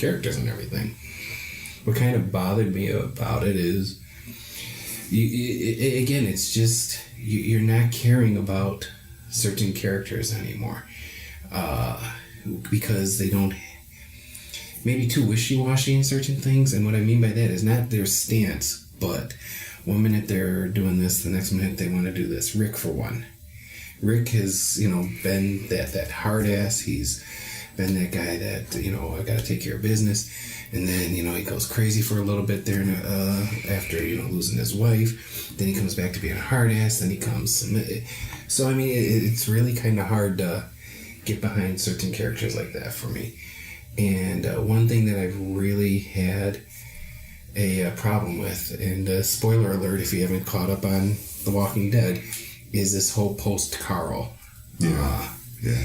characters and everything. What kind of bothered me about it is, again, it's just you're not caring about certain characters anymore because they don't. Maybe too wishy-washy in certain things, and what I mean by that is not their stance, but one minute they're doing this, the next minute they want to do this. Rick, for one. Rick has, been that hard ass. He's been that guy that, I got to take care of business. And then, he goes crazy for a little bit there after, losing his wife. Then he comes back to being a hard ass. Then he comes. So, I mean, it's really kind of hard to get behind certain characters like that for me. And one thing that I've really had a problem with, and spoiler alert if you haven't caught up on The Walking Dead, is this whole post-Carl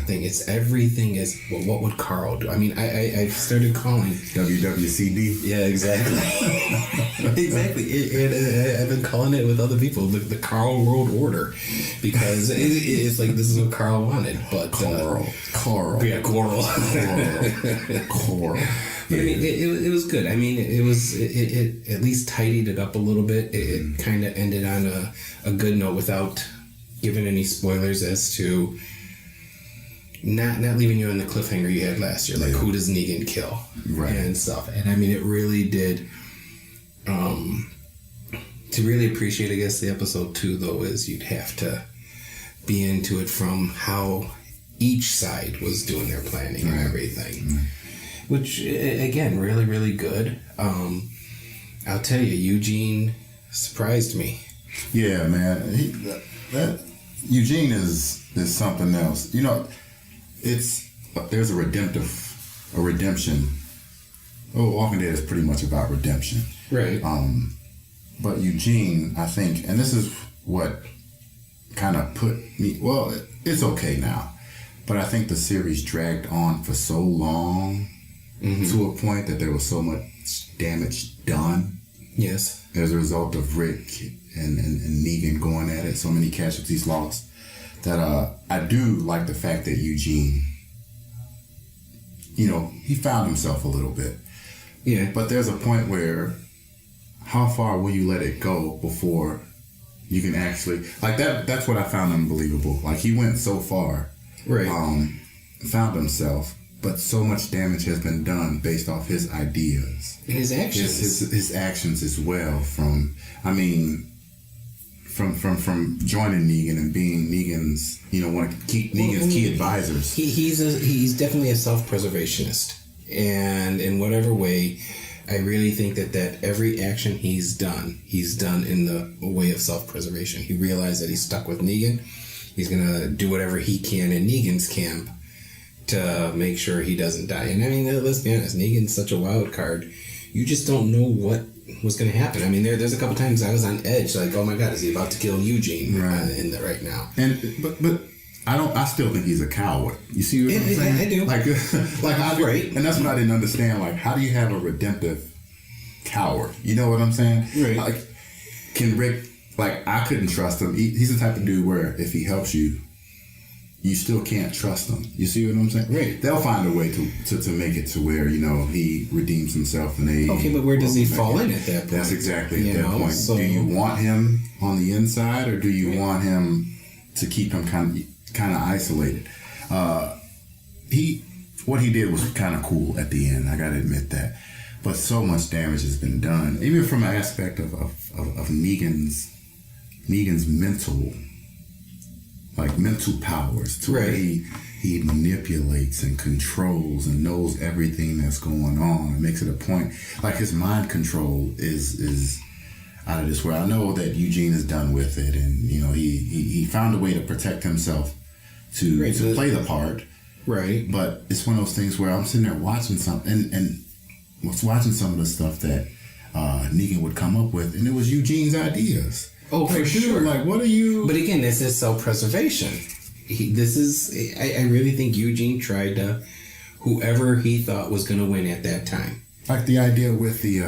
thing. It's everything is, well, what would Carl do? I mean, I've started calling... WWCD? Yeah, exactly. Exactly. I've been calling it with other people, the Carl World Order, because it's like, this is what Carl wanted, but... Carl. Yeah, Coral. Coral. But I mean, it was good. I mean, it at least tidied it up a little bit. It kind of ended on a good note without giving any spoilers as to not leaving you on the cliffhanger you had last year. Like, who does Negan kill? Right. And stuff. And I mean, it really did. To really appreciate, I guess, the episode 2, though, is you'd have to be into it from how each side was doing their planning and everything. Which, again, really, really good. I'll tell you, Eugene surprised me. Yeah, man. Eugene is something else. There's a redemption. Oh, Walking Dead is pretty much about redemption. Right. But Eugene, I think, and this is what kind of put me, well, it's okay now. But I think the series dragged on for so long to a point that there was so much damage done. Yes. As a result of Rick and Negan going at it, so many casualties lost, that I do like the fact that Eugene, he found himself a little bit. Yeah. But there's a point where, how far will you let it go before you can actually, like that's what I found unbelievable. Like, he went so far. Right. Found himself, but so much damage has been done based off his ideas. And his actions. His actions as well. From joining Negan and being Negan's, one of Negan's key advisors. He's definitely a self-preservationist. And in whatever way, I really think that every action he's done in the way of self-preservation. He realized that he's stuck with Negan. He's going to do whatever he can in Negan's camp to make sure he doesn't die. And I mean, let's be honest, Negan's such a wild card. You just don't know what was going to happen. I mean, there's a couple times I was on edge, like, oh my God, is he about to kill Eugene right now? And but I still think he's a coward. You see what I'm saying? I do. Right. And that's what I didn't understand. Like, how do you have a redemptive coward? You know what I'm saying? Right. Like, can Rick? Like, I couldn't trust him. He's the type of dude where if he helps you, you still can't trust him. You see what I'm saying? Right. They'll find a way to make it to where, he redeems himself and they... Okay, but where does he fall in at that point? That's exactly at that point. So, do you want him on the inside, or do you want him to keep him kind of isolated? What he did was kind of cool at the end. I got to admit that. But so much damage has been done, even from an aspect of Negan's mental powers, to where he manipulates and controls and knows everything that's going on and makes it a point. Like, his mind control is out of this world. I know that Eugene is done with it, and he found a way to protect himself to play the part. Right. But it's one of those things where I'm sitting there watching something and watching some of the stuff that Negan would come up with, and it was Eugene's ideas. Oh, for sure. Like, what are you... But again, this is self-preservation. I really think Eugene tried to, whoever he thought was going to win at that time. Like the idea with the,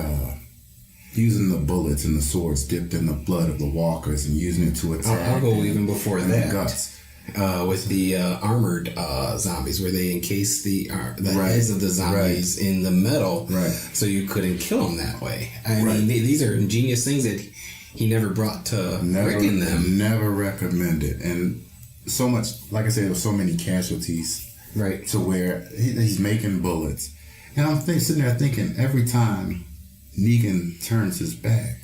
using the bullets and the swords dipped in the blood of the walkers and using it to attack. I'll go even before that. Guts. with the armored zombies, where they encase the heads of the zombies in the metal, so you couldn't kill them that way. I mean, these are ingenious things that he never brought to Rick and them. Never recommended, and so much. Like I said, there were so many casualties, to where he's making bullets, and I'm sitting there thinking every time Negan turns his back,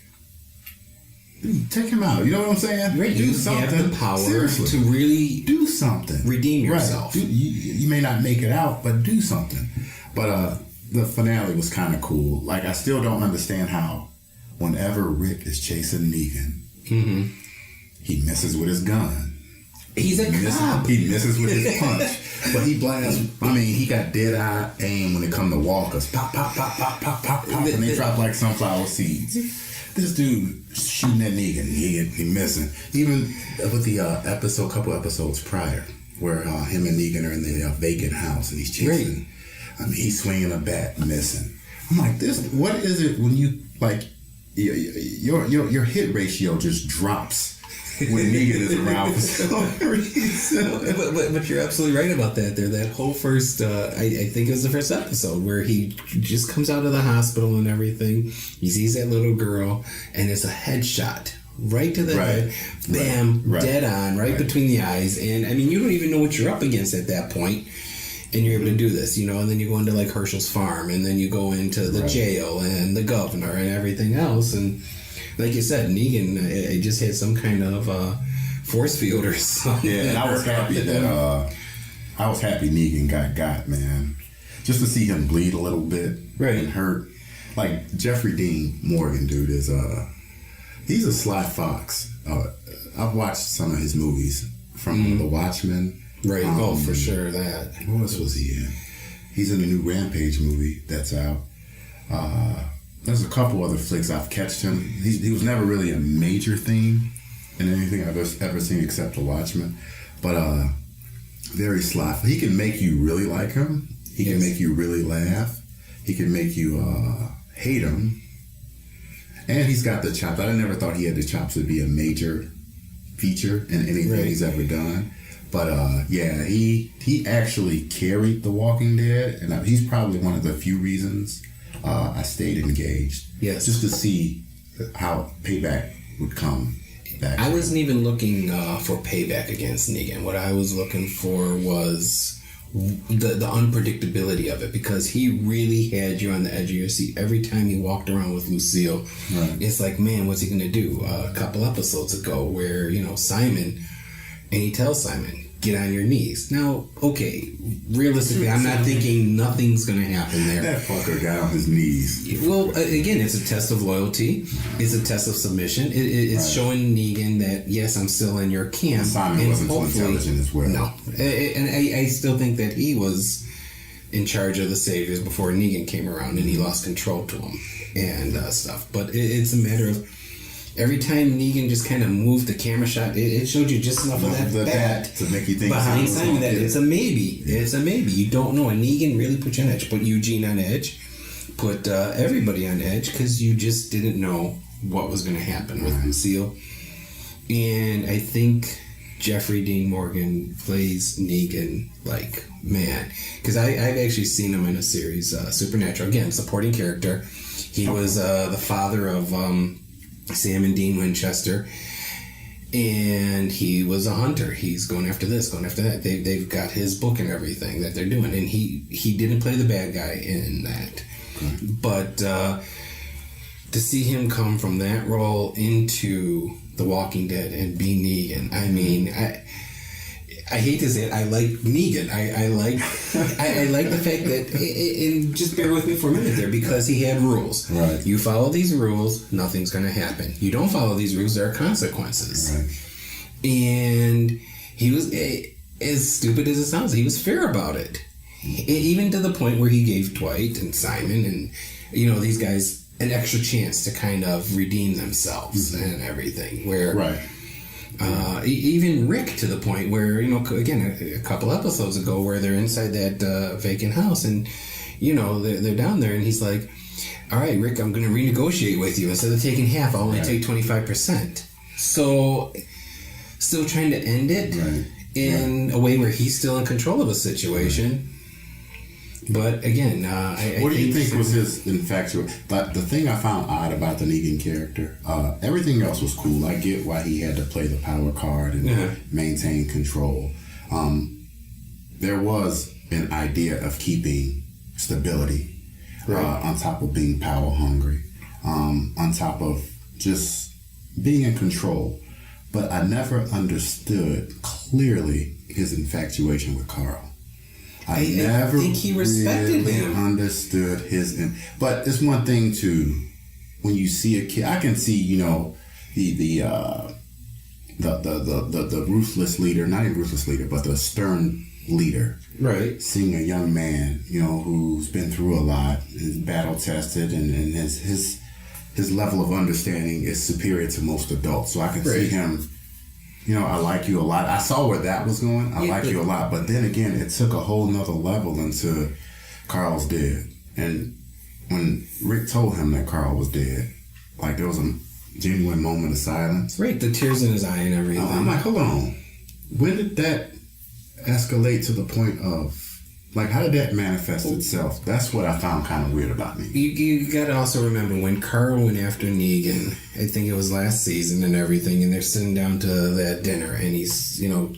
take him out. You know what I'm saying? Right. You have the power to really do something. Redeem yourself. You may not make it out, but do something. But the finale was kind of cool. Like, I still don't understand how whenever Rick is chasing Negan, he misses with his gun. He's a cop. He misses with his punch. But he blasts. I mean, he got dead-eye aim when it come to walkers. Pop, pop, pop, pop, pop, pop, pop. And they drop like sunflower seeds. This dude shooting at Negan, he missing. Even with the couple episodes prior, where him and Negan are in the vacant house and he's chasing. I mean, he's swinging a bat, missing. I'm like, what is it when you, like, your hit ratio just drops when Negan is around for some reason. But you're absolutely right about that. There, that whole first, I think it was the first episode where he just comes out of the hospital and everything. He sees that little girl, and it's a headshot right to the head, bam, dead on, right between the eyes. And I mean, you don't even know what you're up against at that point, and you're able to do this, you know. And then you go into like Herschel's farm, and then you go into the jail and the governor and everything else, and like you said, Negan, it just had some kind of force field or something. Yeah, and I was happy Negan got, man. Just to see him bleed a little bit and hurt. Like, Jeffrey Dean Morgan, dude, is he's a sly fox. I've watched some of his movies from The Watchmen. Right. For sure, that. What else was he in? He's in the new Rampage movie that's out. There's a couple other flicks I've catched him. He was never really a major theme in anything I've ever seen except The Watchmen. But very sly. He can make you really like him. He can make you really laugh. He can make you hate him. And he's got the chops. I never thought he had the chops to be a major feature in anything he's ever done. But he actually carried The Walking Dead, and he's probably one of the few reasons I stayed engaged. Yes. Just to see how payback would come back. I wasn't even looking for payback against Negan. What I was looking for was the unpredictability of it, because he really had you on the edge of your seat every time he walked around with Lucille. Right. It's like, man, what's he going to do? A couple episodes ago where, you know, Simon, and he tells Simon, get on your knees. Now, okay, realistically, I'm not thinking nothing's going to happen there. That fucker got on his knees. Well, again, it's a test of loyalty. It's a test of submission. It's showing Negan that, yes, I'm still in your camp. Simon wasn't so intelligent as well. No. And I still think that he was in charge of the Saviors before Negan came around and he lost control to him and stuff. But it's a matter of every time Negan just kind of moved the camera shot, it showed you just enough of that bat to make you think behind Simon that it's a maybe. Yeah. It's a maybe. You don't know. And Negan really put you on edge. Put Eugene on edge. Put everybody on edge, because you just didn't know what was going to happen with Lucille. And I think Jeffrey Dean Morgan plays Negan like, man. Because I've actually seen him in a series, Supernatural. Again, supporting character. He was the father of Sam and Dean Winchester, and he was a hunter. He's going after this, going after that. They've got his book and everything that they're doing, and he didn't play the bad guy in that. But to see him come from that role into The Walking Dead and be Negan, I mean, I hate to say it, I like Negan. I like the fact that, and just bear with me for a minute there, because he had rules. Right. You follow these rules, nothing's going to happen. You don't follow these rules, there are consequences. Right. And he was, as stupid as it sounds, he was fair about it. Even to the point where he gave Dwight and Simon and, you know, these guys an extra chance to kind of redeem themselves and everything. Where, even Rick, to the point where, you know, again, a couple episodes ago, where they're inside that vacant house, and, you know, they're down there, and he's like, all right, Rick, I'm going to renegotiate with you. Instead of taking half, I'll only take 25%. So, still trying to end it. Right. in a way where he's still in control of a situation. But again, what do you think was his infatuation? But the thing I found odd about the Negan character, everything else was cool. I get why he had to play the power card and maintain control. There was an idea of keeping stability on top of being power hungry, on top of just being in control. But I never understood clearly his infatuation with Carl. I never think he respected him. Understood his, but it's one thing to when you see a kid. I can see, you know, the ruthless leader, not a ruthless leader, but the stern leader, right? Seeing a young man, you know, who's been through a lot, is battle tested, and his level of understanding is superior to most adults. So I can see him. You know, I like you a lot. I saw where that was going. I like you a lot. But then again, it took a whole nother level into Carl's dead. And when Rick told him that Carl was dead, like there was a genuine moment of silence. Right, the tears in his eye and everything. I'm like, hold on. When did that escalate to the point of, like, how did that manifest itself? That's what I found kind of weird about me. You got to also remember when Carl went after Negan, I think it was last season and everything, and they're sitting down to that dinner, and he's, you know,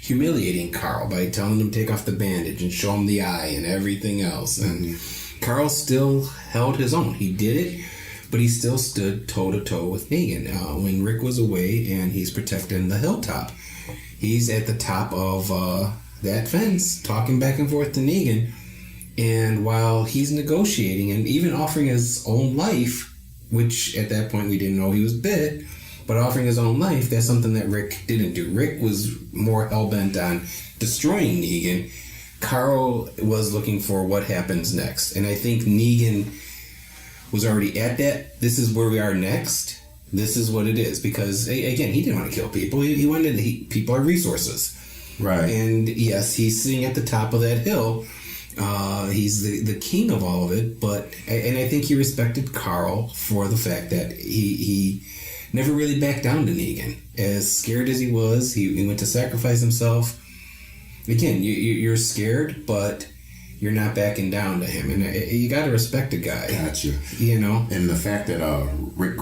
humiliating Carl by telling him to take off the bandage and show him the eye and everything else. And Carl still held his own. He did it, but he still stood toe-to-toe with Negan. When Rick was away and he's protecting the hilltop, he's at the top of that fence, talking back and forth to Negan, and while he's negotiating and even offering his own life, which at that point we didn't know he was bit, but offering his own life, that's something that Rick didn't do. Rick was more hell-bent on destroying Negan. Carl was looking for what happens next, and I think Negan was already at that. This is where we are next. This is what it is, because again, he didn't want to kill people. He wanted people are resources. Right. And yes, he's sitting at the top of that hill. He's the king of all of it. And I think he respected Carl for the fact that he never really backed down to Negan. As scared as he was, he went to sacrifice himself. Again, you're scared, but you're not backing down to him. And you got to respect a guy. Gotcha. You know? And the fact that Rick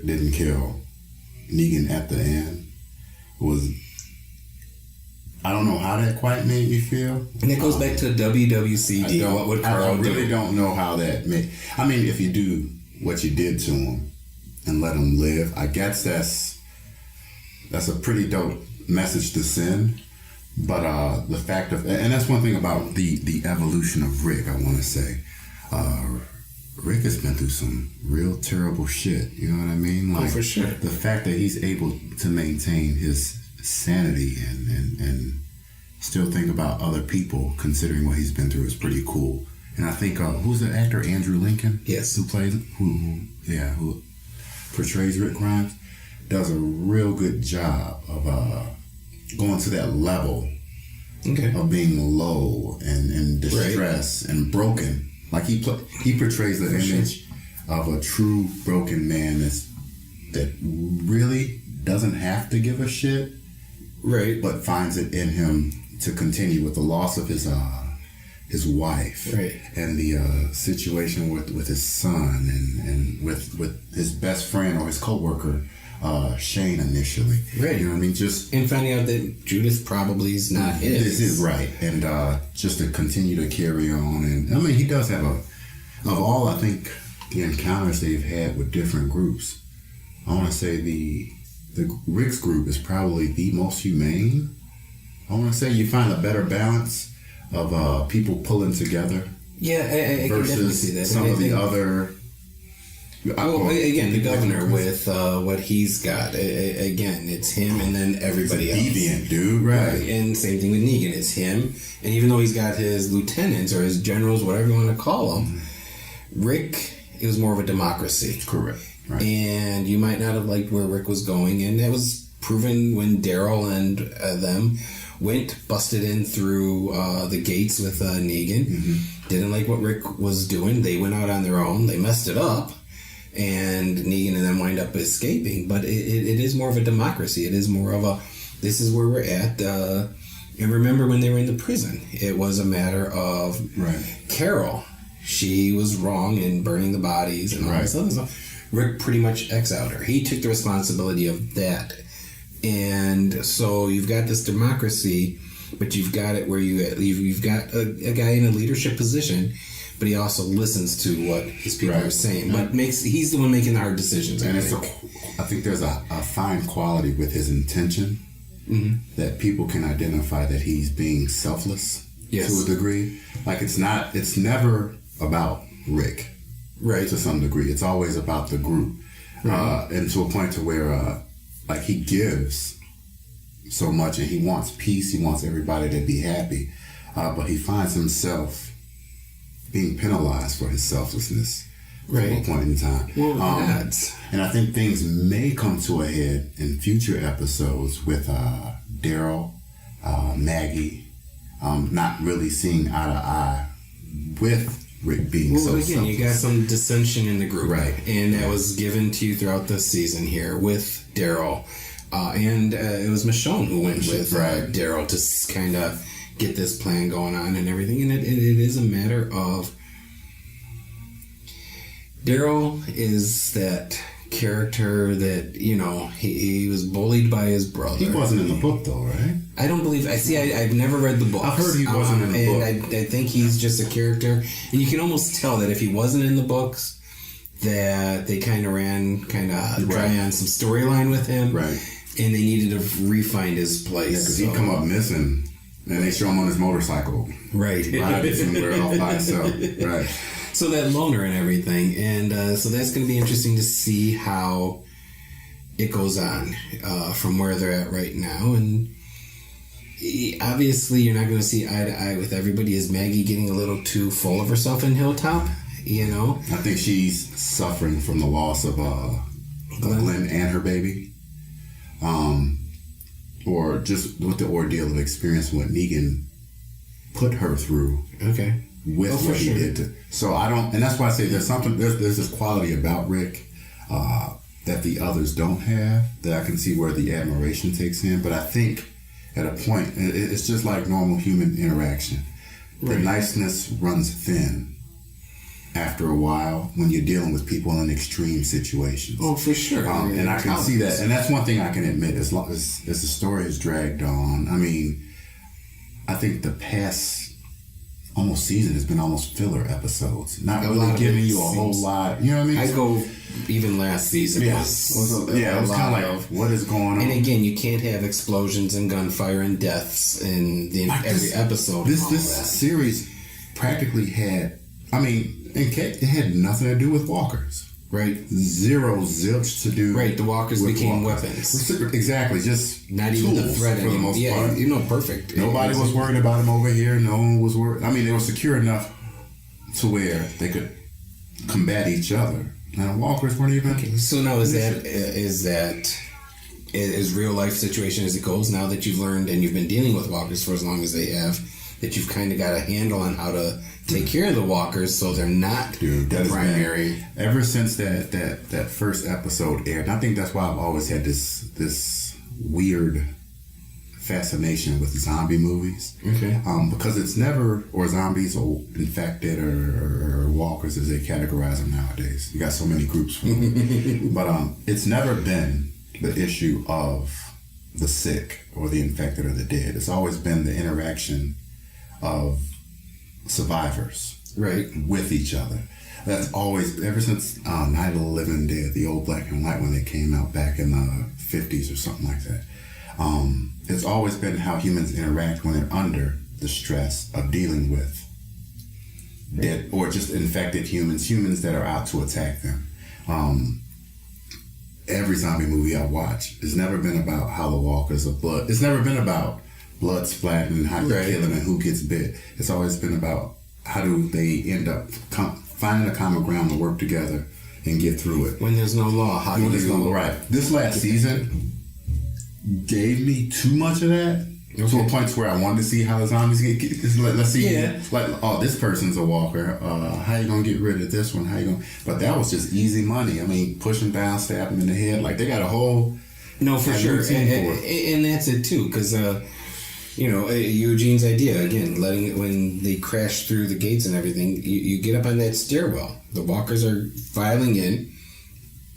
didn't kill Negan at the end was... I don't know how that quite made me feel. And it goes back to WWCD. What would Carl do? I really don't know how that made... I mean, if you do what you did to him and let him live, I guess that's a pretty dope message to send. But the fact of... And that's one thing about the evolution of Rick, I want to say. Rick has been through some real terrible shit. You know what I mean? Like, for sure. The fact that he's able to maintain his sanity and still think about other people considering what he's been through is pretty cool. And I think who's the actor? Andrew Lincoln? Yes. Who portrays Rick Grimes, does a real good job of going to that level of being low and distressed and broken. Like he portrays the image of a true broken man that really doesn't have to give a shit. Right. But finds it in him to continue with the loss of his wife. Right. And the situation with his son and with his best friend or his co-worker, Shane initially. Right. You know what I mean? Just and finding out that Judith probably is not his. This is right. And just to continue to carry on. And I mean, he does have of all, I think, the encounters they've had with different groups, I want to say the Rick's group is probably the most humane. I want to say you find a better balance of people pulling together. Yeah, I can definitely see that. Some of the other... again, the governor with what he's got. Again, it's him and then everybody else. Deviant dude, right. And same thing with Negan. It's him. And even though he's got his lieutenants or his generals, whatever you want to call them, Rick, it was more of a democracy. Correct. Right. And you might not have liked where Rick was going, and that was proven when Daryl and them busted in through the gates with Negan. Mm-hmm. Didn't like what Rick was doing. They went out on their own. They messed it up, and Negan and them wind up escaping. But it is more of a democracy. It is more of this is where we're at. And remember when they were in the prison, it was a matter of Carol. She was wrong in burning the bodies and all this other stuff. Rick pretty much exiled her. He took the responsibility of that. And so you've got this democracy, but you've got it where you've got a guy in a leadership position, but he also listens to what his people are saying. But he's the one making the hard decisions. And I think there's a fine quality with his intention that people can identify that he's being selfless to a degree. Like it's never about Rick, to some degree. It's always about the group, and to a point to where like he gives so much and he wants peace. He wants everybody to be happy, but he finds himself being penalized for his selflessness at a point in time. Well, and I think things may come to a head in future episodes with Daryl, Maggie, not really seeing eye to eye with Rick being so selfless. You got some dissension in the group. And that was given to you throughout the season here with Daryl. And it was Michonne who went with Daryl to kind of get this plan going on and everything. And it is a matter of Daryl is that character that, he was bullied by his brother. He wasn't in the book though, right? I don't believe... I've never read the book. I've heard he wasn't in the book. I think he's just a character. And you can almost tell that if he wasn't in the books, that they kind of ran dry on some storyline with him. Right. And they needed to refine his place. Yeah, because he'd come up missing, and they show him on his motorcycle. Right. Riding somewhere off by himself. Right. So that loner and everything. And so that's going to be interesting to see how it goes on from where they're at right now. And obviously you're not going to see eye to eye with everybody. Is Maggie getting a little too full of herself in Hilltop? I think she's suffering from the loss of Glenn and her baby. Or just with the ordeal of experiencing what Negan put her through. Okay. With what he did. So I don't, and that's why I say there's this quality about Rick that the others don't have, that I can see where the admiration takes him. But I think at a point, it's just like normal human interaction. The niceness runs thin after a while when you're dealing with people in extreme situations. Oh, for sure. And I can see that. And that's one thing I can admit, as long as the story is dragged on. I mean, I think the past almost season has been almost filler episodes. Not really giving you a whole lot. You know what I mean? I go even last season. It was kind of like, what is going on? And again, you can't have explosions and gunfire and deaths in every episode. This series practically had, it had nothing to do with walkers. Right. Zero zilch to do. Right, the walkers became weapons. Exactly, just not even the threat for the most part. Perfect. Nobody was worried about him over here. No one was worried. They were secure enough to where they could combat each other. And walkers weren't even. Okay. So now is real life situation as it goes? Now that you've learned and you've been dealing with walkers for as long as they have, that you've kind of got a handle on how to take care of the walkers so they're not the primary. Ever since that first episode aired, and I think that's why I've always had this weird fascination with zombie movies. Okay. Because it's never, or zombies or infected or walkers as they categorize them nowadays. You got so many groups for them. But it's never been the issue of the sick or the infected or the dead. It's always been the interaction of survivors with each other. That's always, ever since Night of the Living Dead, the old black and white when they came out back in the 50s or something like that. It's always been how humans interact when they're under the stress of dealing with dead or just infected humans that are out to attack them. Every zombie movie I watch has never been about how the walkers of blood. It's never been about blood splatting and how you kill them and who gets bit. It's always been about how do they end up finding a common ground to work together and get through it. When there's no law, how do you... Right. This last season gave me too much of that to a point where I wanted to see how the zombies get. Let's see, this person's a walker. How you gonna get rid of this one? But that was just easy money. Push them down, stab them in the head. Like they got a whole No, for sure. And that's it too, because Eugene's idea again, letting it when they crash through the gates and everything, you get up on that stairwell. The walkers are filing in.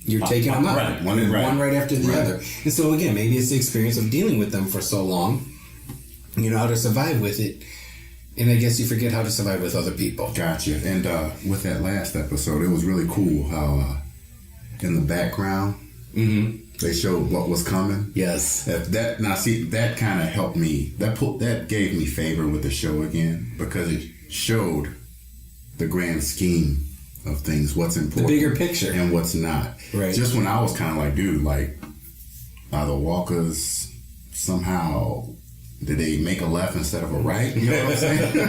You're taking them up, right. one right after the other. And so again, maybe it's the experience of dealing with them for so long. You know how to survive with it. And I guess you forget how to survive with other people. Gotcha. And with that last episode, it was really cool how in the background they showed what was coming. Yes. That kind of helped me. That gave me favor with the show again because it showed the grand scheme of things, what's important, the bigger picture, and what's not. Right. Just when I was kind of like, dude, like, are the walkers somehow? Did they make a left instead of a right? You know what I'm saying?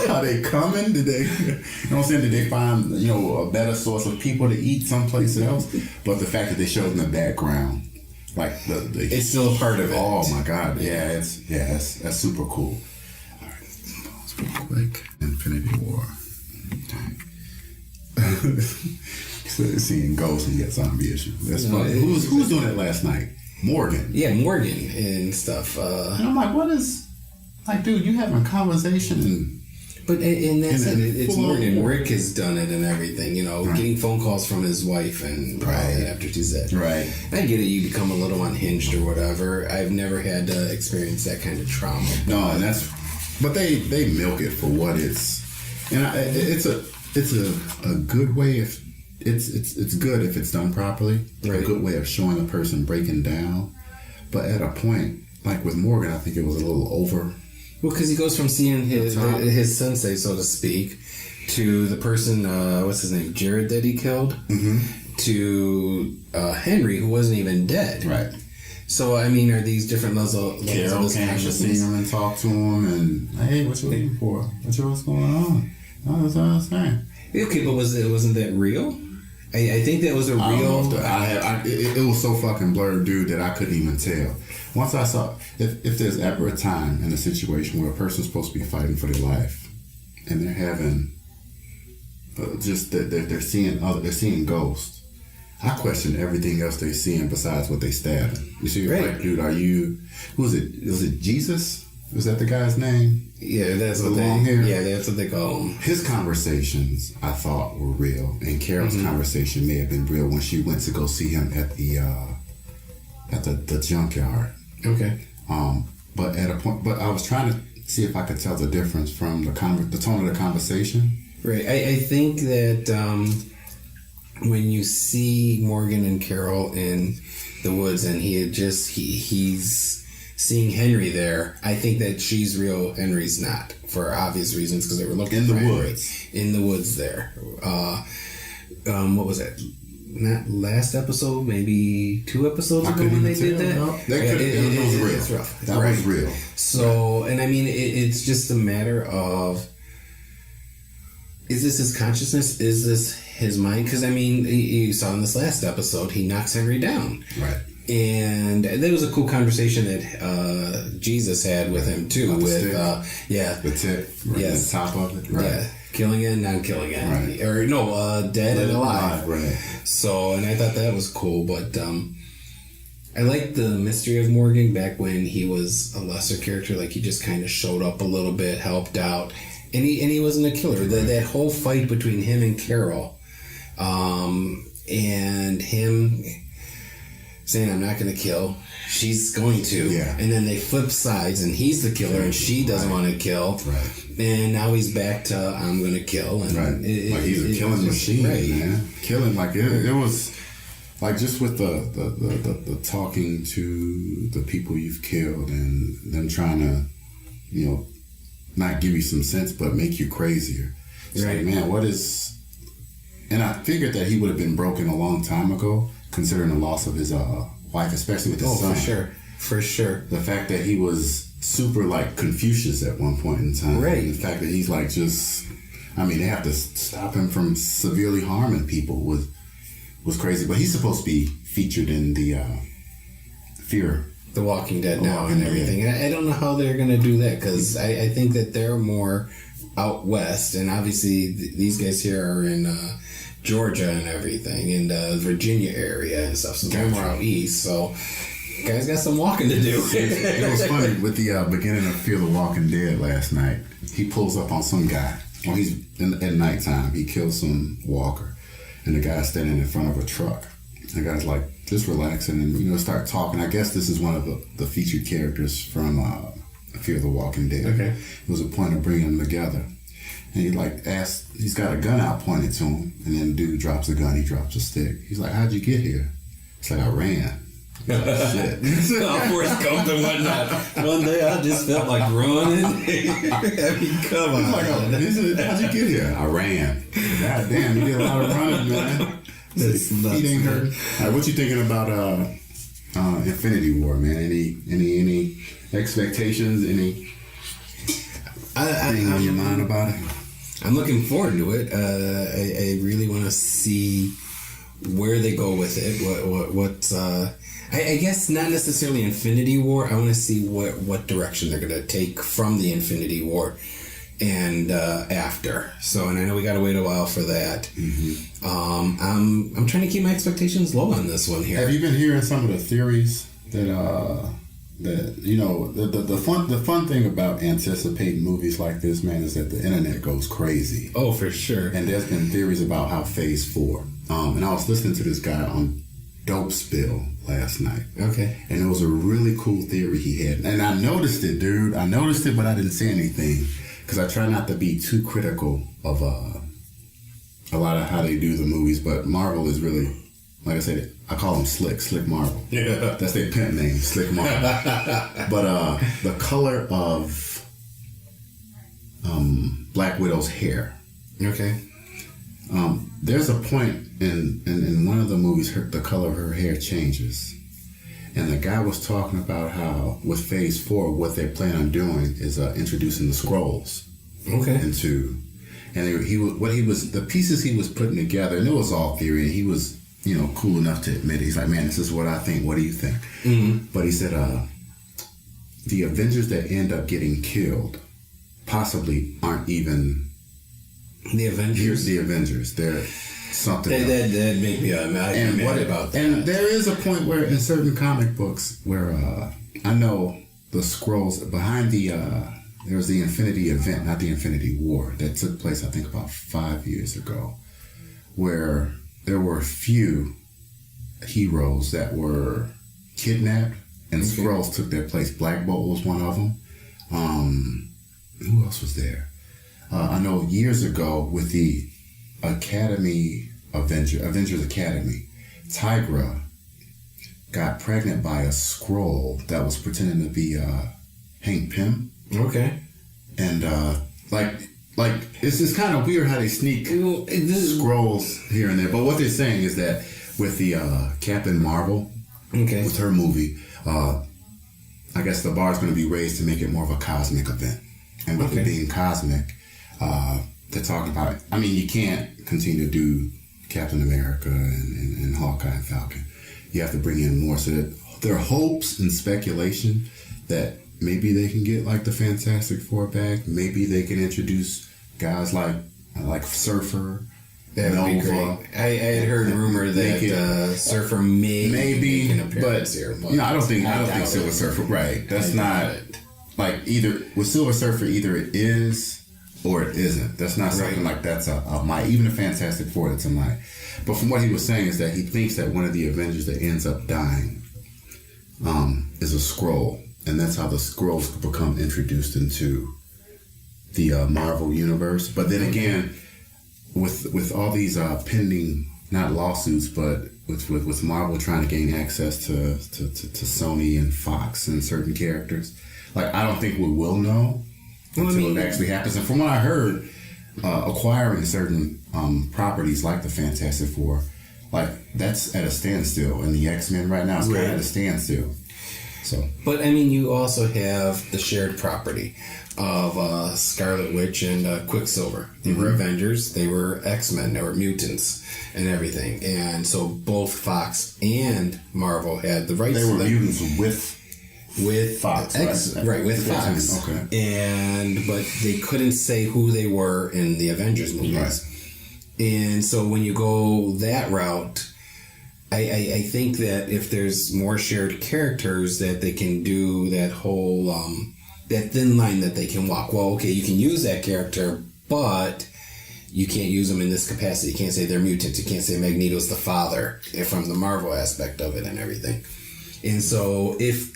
Are they coming? Did they, you know what I'm saying? Did they find, a better source of people to eat someplace else? But the fact that they showed in the background, like it's still a part of it. Oh my God. Yeah, that's super cool. All right, pause real quick. Infinity War. Okay. Seeing ghosts and get zombie issue. That's funny. Who's doing it last night? Morgan. Yeah, Morgan and stuff. And I'm like, what is... Like, dude, you having a conversation and... But and that's it. It's Morgan. Rick has done it and everything, getting phone calls from his wife and all that after she's dead. Right. I get it, you become a little unhinged or whatever. I've never had to experience that kind of trauma. No, and that's... But they milk it for what it's... And it's a good way if... It's good if it's done properly. Right. A good way of showing a person breaking down. But at a point, like with Morgan, I think it was a little over. Well, because he goes from seeing his sensei, so to speak, to the person, what's his name, Jared that he killed, to Henry, who wasn't even dead. Right. So, I mean, are these different levels of this consciousness? See him and talk to him and, hey, what you looking for? What's going on? Oh, that's what I was saying. Okay, but wasn't that real? I think that was a real... It was so fucking blurred, dude, that I couldn't even tell. Once I saw... If there's ever a time in a situation where a person's supposed to be fighting for their life and they're having... just that they're seeing ghosts, I question everything else they're seeing besides what they stabbing. You see, like, dude, are you... Was it Jesus? Was that the guy's name? Yeah, that's what that's what they call him. His conversations, I thought, were real, and Carol's conversation may have been real when she went to go see him at the junkyard. Okay. But at a point, I was trying to see if I could tell the difference from the tone of the conversation. Right. I think that when you see Morgan and Carol in the woods, and he's seeing Henry there, I think that she's real. Henry's not, for obvious reasons, because they were looking in the Henry woods. In the woods there. What was that? Not last episode, maybe 2 episodes ago when they did that. No. It was real. It's rough. That was real. So, and I mean, it's just a matter of, is this his consciousness? Is this his mind? Because I mean, you saw in this last episode, he knocks Henry down. Right. And there was a cool conversation that Jesus had with him too. About with the tip, the top of it, right? Yeah, killing it, not killing it, right? Or no, dead and alive, right? So, and I thought that was cool, but I liked the mystery of Morgan back when he was a lesser character. Like he just kind of showed up a little bit, helped out, and he wasn't a killer. That whole fight between him and Carol, and him saying, I'm not going to kill. She's going to. Yeah. And then they flip sides, and he's the killer, and she doesn't want to kill. Right. And now he's back to, I'm going to kill. And right. He's a killing machine, man. Killing, like, it was, like, just with the talking to the people you've killed and them trying to, not give you some sense, but make you crazier. It's like, man, what is... And I figured that he would have been broken a long time ago, considering the loss of his wife, especially with his son. For sure. The fact that he was super, like, Confucius at one point in time. Right. The fact that he's, like, they have to stop him from severely harming people was crazy. But he's supposed to be featured in the Fear. The Walking Dead now and everything. And I don't know how they're going to do that, because I think that they're more out west, and obviously these guys here are in Georgia and everything, in the Virginia area and stuff. So they're more out east. So guys got some walking to do. It was funny with the beginning of Fear the Walking Dead last night. He pulls up on some guy. Well, he's at nighttime. He kills some walker, and the guy's standing in front of a truck. The guy's like just relaxing and start talking. I guess this is one of the featured characters from Fear the Walking Dead. Okay. It was a point of bringing them together. And he asks, he's got a gun out pointed to him, and then the dude drops the gun, he drops a stick. He's like, "How'd you get here?" It's like, "I ran." Like, shit. Forrest Gump and whatnot. One day I just felt like running. I mean, come on. How'd you get here? I ran. God damn, you did a lot of running, man. That's nuts, he ain't hurt. All right, what you thinking about Infinity War, man? Any expectations? Anything on your mind about it? I'm looking forward to it. I really want to see where they go with it. I guess not necessarily Infinity War. I want to see what direction they're going to take from the Infinity War and after. So, and I know we got to wait a while for that. Mm-hmm. I'm trying to keep my expectations low on this one here. Have you been hearing some of the theories that the fun thing about anticipating movies like this, man, is that the internet goes crazy. Oh, for sure. And there's been theories about how Phase 4. And I was listening to this guy on Dope Spill last night. Okay. And it was a really cool theory he had. And I noticed it, dude. I noticed it, but I didn't say anything because I try not to be too critical of a lot of how they do the movies. But Marvel is really, like I said, I call them Slick Marvel. Yeah. That's their pimp name, Slick Marvel. But the color of Black Widow's hair. Okay. There's a point in one of the movies, the color of her hair changes. And the guy was talking about how with Phase 4, what they plan on doing is introducing the Skrulls. Okay. Into, and the pieces he was putting together, and it was all theory, and he was, cool enough to admit it. He's like, "Man, this is what I think. What do you think?" Mm-hmm. But he said, the Avengers that end up getting killed possibly aren't even the Avengers. The Avengers. They're something else. That'd make me mad about that. And there is a point where in certain comic books where I know the Skrulls behind there was the Infinity event, not the Infinity War, that took place I think about 5 years ago, where there were a few heroes that were kidnapped and Skrulls took their place. Black Bolt was one of them. Who else was there? I know years ago with the Avengers Academy, Tigra got pregnant by a Skrull that was pretending to be Hank Pym. Okay. And it's kind of weird how they sneak Skrulls here and there. But what they're saying is that with the Captain Marvel, with her movie, I guess the bar's going to be raised to make it more of a cosmic event. And with it being cosmic, they're talking about, I mean, you can't continue to do Captain America and Hawkeye and Falcon. You have to bring in more. So that there are hopes and speculation that maybe they can get like the Fantastic Four back. Maybe they can introduce guys like Surfer. That would be great. I had heard rumor that Surfer maybe make an appearance here. But I don't think Silver Surfer. Right. That's not like either with Silver Surfer. Either it is or it isn't. That's not something like that's a might. Even a Fantastic Four, that's a might. But from what he was saying is that he thinks that one of the Avengers that ends up dying is a Skrull, and that's how the Skrulls become introduced into the Marvel universe. But then again, with all these pending, not lawsuits, but with Marvel trying to gain access to Sony and Fox and certain characters, like I don't think we will know until it actually happens. And from what I heard, acquiring certain properties like the Fantastic Four, like that's at a standstill, and the X-Men right now is kind of at a standstill. So, but I mean, you also have the shared property of Scarlet Witch and Quicksilver. They were Avengers, they were X-Men, they were mutants and everything. And so both Fox and Marvel had the rights. They were mutants with with Fox, right, with Fox. Okay. But they couldn't say who they were in the Avengers movies. Right. And so when you go that route, I think that if there's more shared characters, that they can do that whole that thin line that they can walk. Well, okay, you can use that character, but you can't use them in this capacity. You can't say they're mutants. You can't say Magneto's the father from the Marvel aspect of it and everything. And so if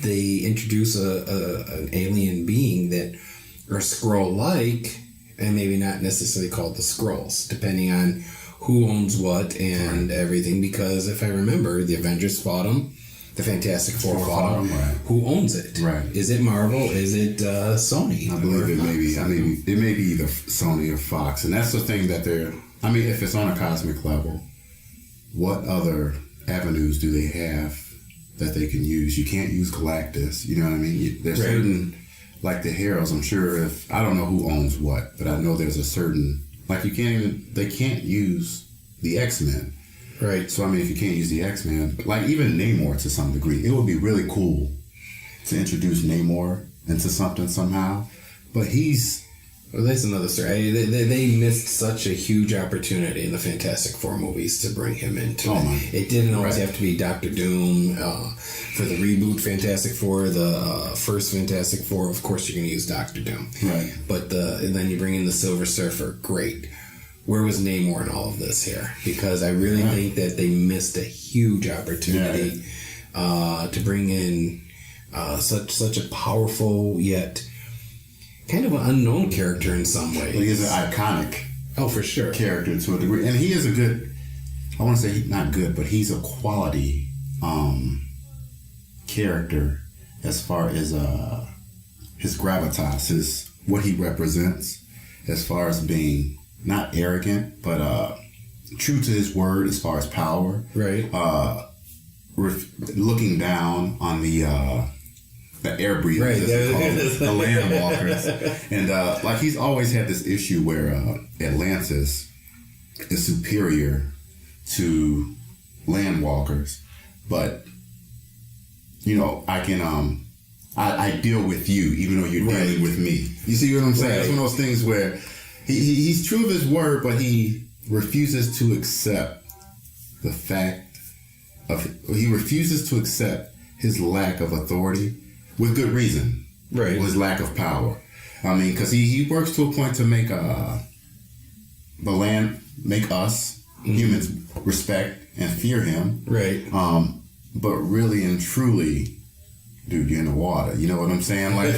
they introduce an alien being that are Skrull-like, and maybe not necessarily called the Skrulls, depending on who owns what and everything. Because if I remember, the Avengers fought them, the Fantastic Four fought them. Right. Who owns it? Right. Is it Marvel? Is it Sony? I believe it may be. It may be either Sony or Fox, and that's the thing that they're. I mean, if it's on a cosmic level, what other avenues do they have that they can use? You can't use Galactus. You know what I mean? There's certain. Like the Heralds, I'm sure I don't know who owns what, but I know there's a certain, like they can't use the X-Men. Right. So, I mean, if you can't use the X-Men, like even Namor to some degree, it would be really cool to introduce Namor into something somehow, but well, that's another story. They missed such a huge opportunity in the Fantastic Four movies to bring him into it. It didn't always have to be Doctor Doom. For the reboot Fantastic Four, the first Fantastic Four, of course you're going to use Doctor Doom. Right. But and then you bring in the Silver Surfer. Great. Where was Namor in all of this here? Because I really think that they missed a huge opportunity to bring in such a powerful yet kind of an unknown character in some ways. He is an iconic for sure character to a degree. And he is a good, I want to say not good, but he's a quality character as far as his gravitas, what he represents as far as being not arrogant, but true to his word as far as power. Right. Looking down on the air breathers, the land walkers. And like he's always had this issue where Atlantis is superior to land walkers, but you know, I can I deal with you even though you're dealing with me. You see what I'm saying? It's one of those things where he's true of his word, but he refuses to accept the fact he refuses to accept his lack of authority with good reason. Right. His lack of power. I mean, because he works to a point to make the land, make us humans respect and fear him. Right. But really and truly, dude, you're in the water. You know what I'm saying? Like,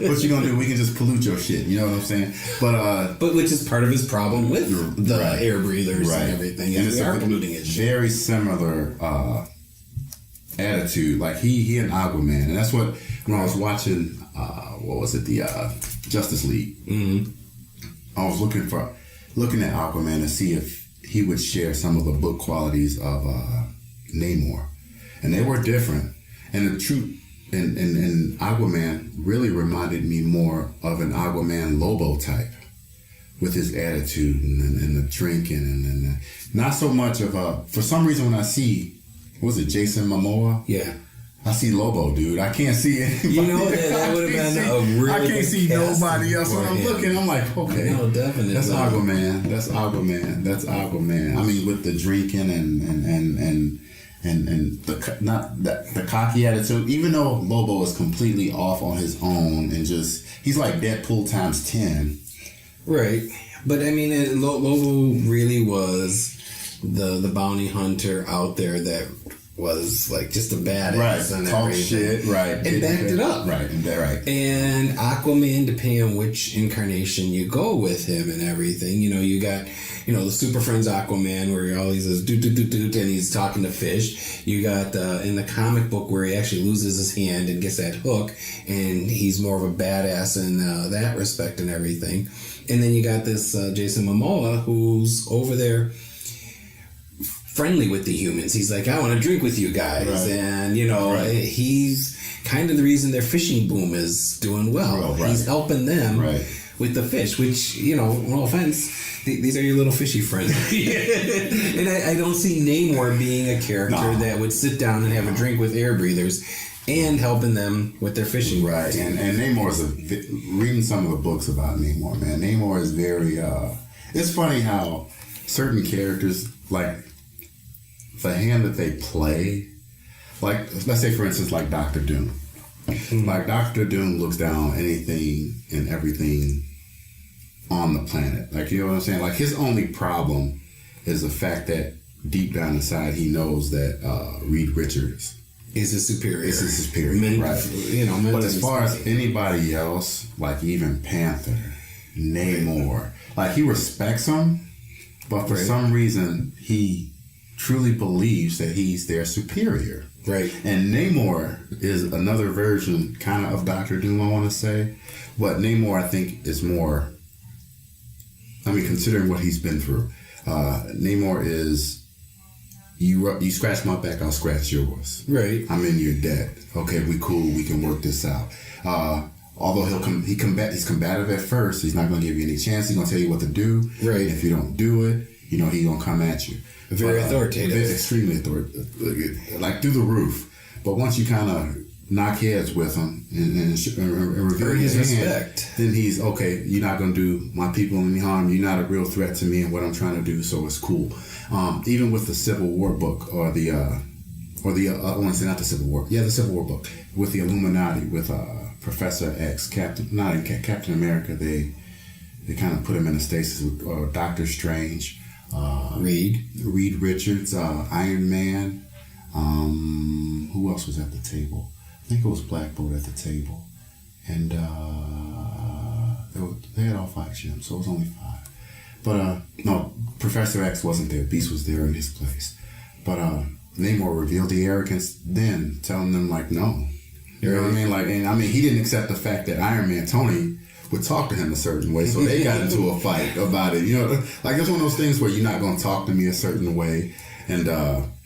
what you gonna do? We can just pollute your shit. You know what I'm saying? But which is part of his problem with the air breathers and everything. And it's we are polluting his shit. Very similar attitude. Like he and Aquaman, and that's what when I was watching. What was it? The Justice League. Mm-hmm. I was looking at Aquaman to see if he would share some of the book qualities of Namor, and they were different. And the truth, and Aquaman really reminded me more of an Aquaman Lobo type, with his attitude and the drinking and not so much of for some reason when I see, was it Jason Momoa? Yeah. I see Lobo, dude. I can't see anybody. You know, that would have been a really I can't see nobody else. When I'm looking, I'm like, okay. No, definitely. That's Aquaman. That's Aquaman. That's Aquaman. I mean, with the drinking and the cocky attitude, even though Lobo is completely off on his own and just, he's like Deadpool times 10. Right. But I mean, Lobo really was the bounty hunter out there that was like just a badass and talk everything. Shit, right. And backed it up. Right. And Aquaman, depending on which incarnation you go with him and everything, you know, you got, you know, the Super Friends Aquaman where he always says doot doot doot doot and he's talking to fish. You got in the comic book where he actually loses his hand and gets that hook and he's more of a badass in that respect and everything. And then you got this Jason Momoa who's over there friendly with the humans. He's like, I want to drink with you guys. Right. And, you know, he's kind of the reason their fishing boom is doing well. He's helping them with the fish, which, you know, no offense, these are your little fishy friends. And I don't see Namor being a character that would sit down and have a drink with air breathers. and helping them with their fishing. Right, and Namor's reading some of the books about Namor, man. Namor is very, it's funny how certain characters, like, the hand that they play, like, let's say, for instance, like Dr. Doom. Mm-hmm. Like, Dr. Doom looks down on anything and everything on the planet. Like, you know what I'm saying? Like, his only problem is the fact that deep down inside he knows that Reed Richards is his superior. Right. You know, but as far as anybody else, like even Panther, Namor, like he respects him, but for some reason he truly believes that he's their superior. Right. And Namor is another version kind of Dr. Doom, I want to say. But Namor, I think, is more, I mean, considering what he's been through, Namor is, you scratch my back, I'll scratch yours. Right. I'm in your debt. Okay, we cool, we can work this out. Although he's combative at first, he's not going to give you any chance. He's going to tell you what to do. Right. If you don't do it, you know, he's going to come at you. Very authoritative. Extremely authoritative. Like through the roof. But once you kind of knock heads with him and reveal his respect, then he's, okay, you're not going to do my people any harm. You're not a real threat to me and what I'm trying to do, so it's cool. Even with the Civil War book or the I want to say not the Civil War. Yeah, the Civil War book. With the Illuminati, with Professor X, Captain America, they kind of put him in a stasis with Doctor Strange. Reed Richards, Iron Man. Who else was at the table? I think it was Black Bolt at the table, and they had all 5 gems, so it was only 5. But no, Professor X wasn't there. Beast was there in his place. But Namor revealed the arrogance then, telling them like, no, you know what I mean? Like, and I mean, he didn't accept the fact that Iron Man Tony would talk to him a certain way, so they got into a fight about it. You know, like it's one of those things where you're not going to talk to me a certain way, and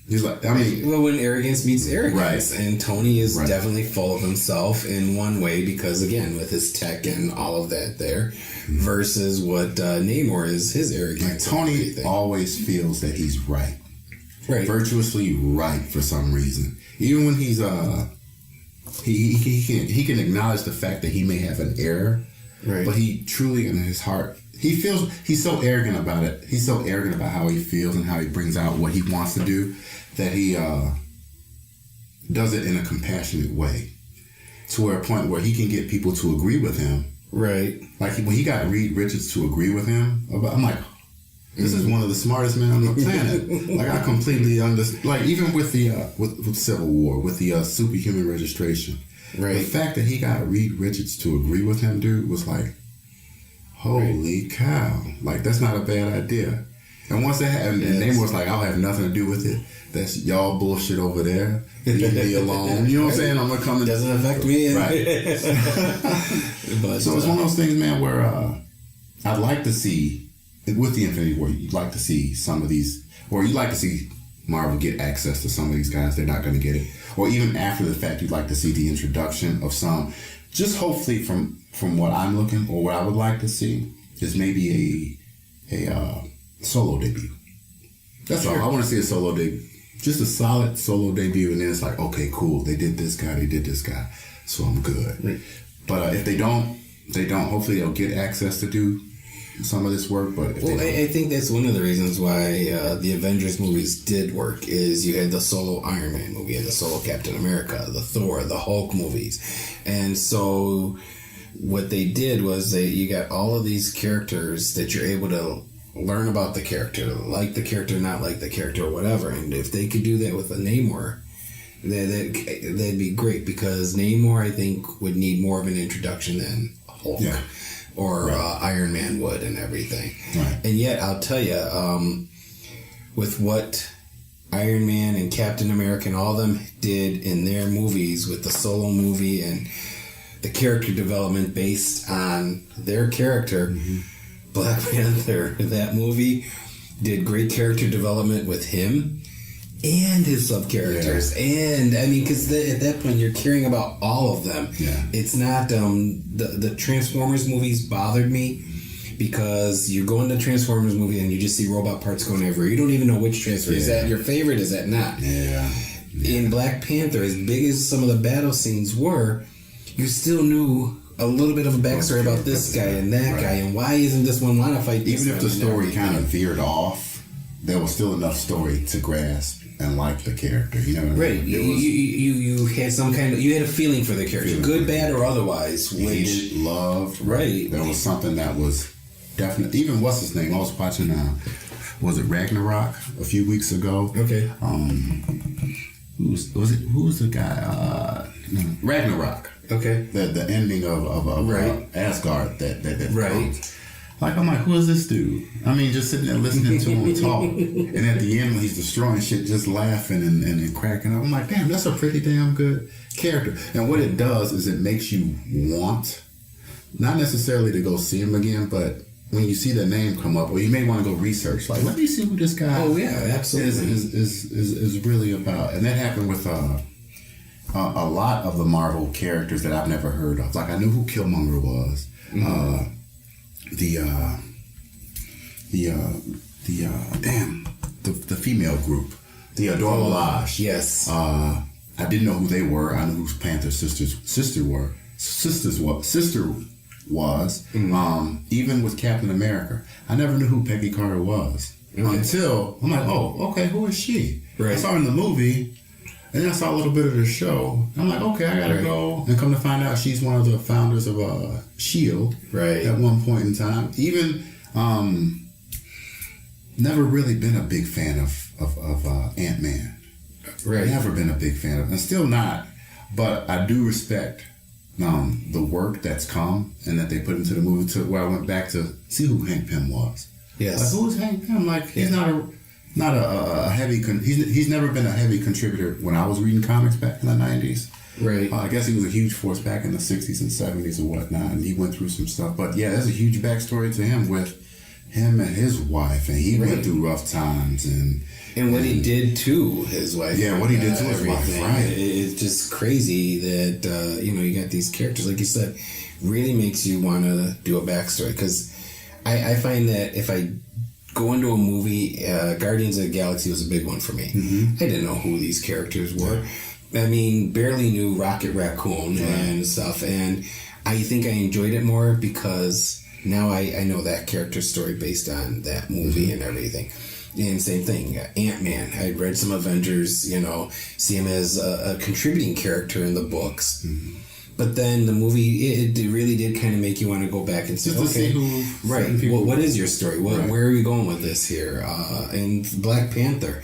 he's like, I mean, well, when arrogance meets arrogance, right. And Tony is definitely full of himself in one way because again, with his tech and all of that there, versus what Namor is, his arrogance. Like Tony always feels that he's right, virtuously right for some reason, even when he's he can acknowledge the fact that he may have an error. Right. But he truly, in his heart, he feels, he's so arrogant about it. He's so arrogant about how he feels and how he brings out what he wants to do that he does it in a compassionate way to where a point where he can get people to agree with him. Right. Like when he got Reed Richards to agree with him, I'm like, this is one of the smartest men on the planet. Like I completely understand. Like even with the with Civil War, with the superhuman registration. Right. The fact that he got Reed Richards to agree with him, dude, was like, holy cow. Like, that's not a bad idea. And once that happened, and Namor's like, I'll have nothing to do with it. That's y'all bullshit over there. Leave me alone. You know what I'm saying? I'm going to come and... Doesn't affect me. Right. But, so it's one of those things, man, where I'd like to see, with the Infinity War, you'd like to see some of these, or you'd like to see Marvel get access to some of these guys. They're not going to get it. Or even after the fact, you'd like to see the introduction of some. Just hopefully from what I'm looking, or what I would like to see, is maybe a solo debut. That's all. I want to see a solo debut. Just a solid solo debut, and then it's like, okay, cool. They did this guy, so I'm good. Right. But if they don't, hopefully they'll get access to do some of this work. But I think that's one of the reasons why the Avengers movies did work is you had the solo Iron Man movie, you had the solo Captain America, the Thor, the Hulk movies, and so what they did was you got all of these characters that you're able to learn about the character, like the character, not like the character, or whatever. And if they could do that with a Namor, that'd be great, because Namor, I think, would need more of an introduction than Hulk. Yeah. Or Iron Man would and everything. Right. And yet, I'll tell you, with what Iron Man and Captain America and all of them did in their movies with the solo movie and the character development based on their character, Black Panther, that movie, did great character development with him and his sub-characters. Yeah. And, I mean, because at that point, you're caring about all of them. Yeah. It's not, the Transformers movies bothered me because you go into the Transformers movie and you just see robot parts going everywhere. You don't even know which Transformer. Yeah. Is that your favorite? Is that not? Yeah. in Black Panther, as big as some of the battle scenes were, you still knew a little bit of a backstory about this guy and that guy, and why isn't this one want to fight this Even if the story kind of veered off, there was still enough story to grasp and like the character. You know what I mean? Right. You had some kind of, you had a feeling for the character, good, bad, or otherwise. Hated, loved. Right. There was something that was definite. Even what's his name? I was watching. Was it Ragnarok a few weeks ago? Okay. Who was the guy? Ragnarok. Okay. The ending of right. Asgard that right. comes. Like, I'm like, who is this dude? I mean, just sitting there listening to him talk, and at the end when he's destroying shit, just laughing and cracking up. I'm like, damn, that's a pretty damn good character. And what it does is it makes you want, not necessarily to go see him again, but when you see the name come up, or you may want to go research, like, let me see who this guy is really about. And that happened with a lot of the Marvel characters that I've never heard of. Like, I knew who Killmonger was. Mm-hmm. The female group, the Adore Milaje. Yes. I didn't know who they were. I knew who Panther's sister was. Mm-hmm. Even with Captain America, I never knew who Peggy Carter was until I'm like, oh, okay, who is she? Right. I saw her in the movie, and then I saw a little bit of the show. I'm like, okay, I gotta go. And come to find out, she's one of the founders of S.H.I.E.L.D. Right. At one point in time. Even never really been a big fan of Ant-Man. Right. Never been a big fan of, and still not. But I do respect the work that's come and that they put into the movie. To where I went back to see who Hank Pym was. Yes. Like, who is Hank Pym? Like, he's not a heavy. He's never been a heavy contributor when I was reading comics back in the 90s. Right. I guess he was a huge force back in the 60s and 70s or whatnot, and he went through some stuff. But yeah, there's a huge backstory to him with him and his wife, and he went through rough times and what he did to his wife. Yeah, what he did to his wife. Right. It's just crazy that you got these characters, like you said, really makes you want to do a backstory. Because I find that if I go into a movie, Guardians of the Galaxy was a big one for me. Mm-hmm. I didn't know who these characters were. I mean, barely knew Rocket Raccoon and stuff. And I think I enjoyed it more because now I know that character story based on that movie and everything. And same thing, Ant-Man. I read some Avengers, see him as a contributing character in the books. Mm-hmm. But then the movie, it really did kind of make you want to go back and say, okay, what is your story? Where are we going with this here? And Black Panther.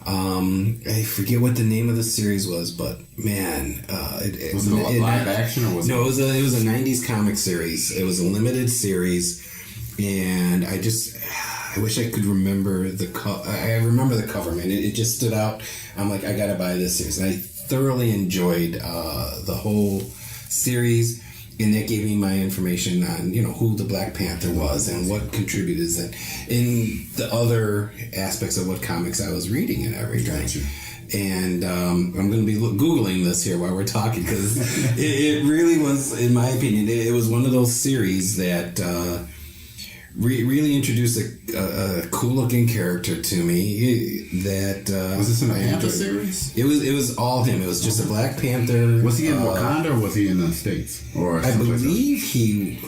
I forget what the name of the series was, but man, was it live action or was it? No, it was a 90s comic series. It was a limited series, and I wish I could remember the I remember the cover, man. It just stood out. I'm like, I gotta buy this series, and I thoroughly enjoyed the whole series. And that gave me my information on, who the Black Panther was and what contributed and in the other aspects of what comics I was reading and everything. Gotcha. And I'm going to be Googling this here while we're talking because it really was, in my opinion, it was one of those series that really introduced a cool-looking character to me. That was this in a Panther series? It was all him. It was just a Black Panther. Was he in Wakanda or was he in the States? Or I believe he.